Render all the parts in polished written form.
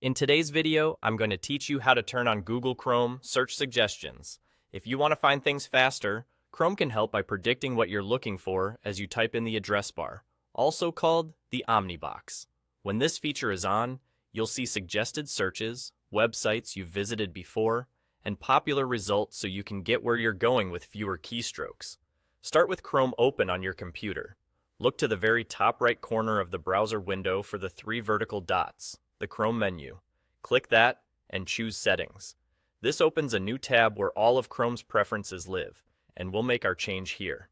In today's video, I'm going to teach you how to turn on Google Chrome search suggestions. If you want to find things faster, Chrome can help by predicting what you're looking for as you type in the address bar, also called the Omnibox. When this feature is on, you'll see suggested searches, websites you've visited before, and popular results so you can get where you're going with fewer keystrokes. Start with Chrome open on your computer. Look to the very top right corner of the browser window for the three vertical dots, the Chrome menu. Click that and choose Settings. This opens a new tab where all of Chrome's preferences live, and we'll make our change here.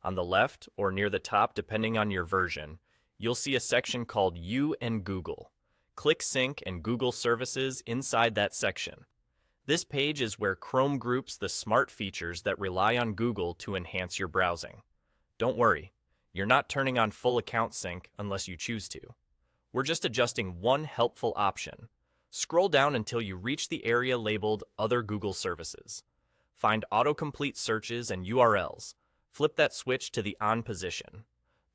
On the left, or near the top depending on your version, you'll see a section called You and Google. Click Sync and Google Services inside that section. This page is where Chrome groups the smart features that rely on Google to enhance your browsing. Don't worry, you're not turning on full account sync unless you choose to. We're just adjusting one helpful option. Scroll down until you reach the area labeled Other Google Services. Find autocomplete searches and URLs. Flip that switch to the on position.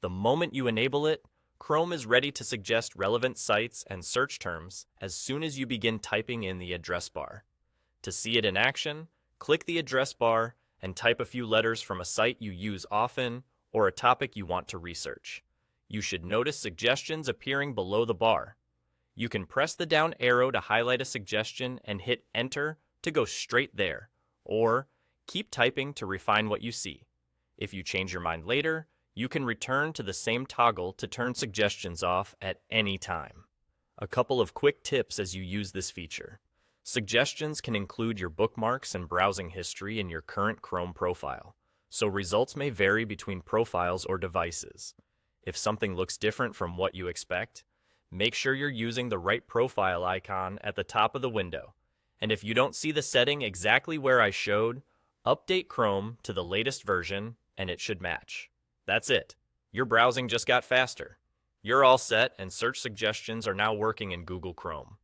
The moment you enable it, Chrome is ready to suggest relevant sites and search terms as soon as you begin typing in the address bar. To see it in action, click the address bar and type a few letters from a site you use often or a topic you want to research. You should notice suggestions appearing below the bar. You can press the down arrow to highlight a suggestion and hit Enter to go straight there, or keep typing to refine what you see. If you change your mind later, you can return to the same toggle to turn suggestions off at any time. A couple of quick tips as you use this feature. Suggestions can include your bookmarks and browsing history in your current Chrome profile, so results may vary between profiles or devices. If something looks different from what you expect, make sure you're using the right profile icon at the top of the window. And if you don't see the setting exactly where I showed, update Chrome to the latest version and it should match. That's it. Your browsing just got faster. You're all set and search suggestions are now working in Google Chrome.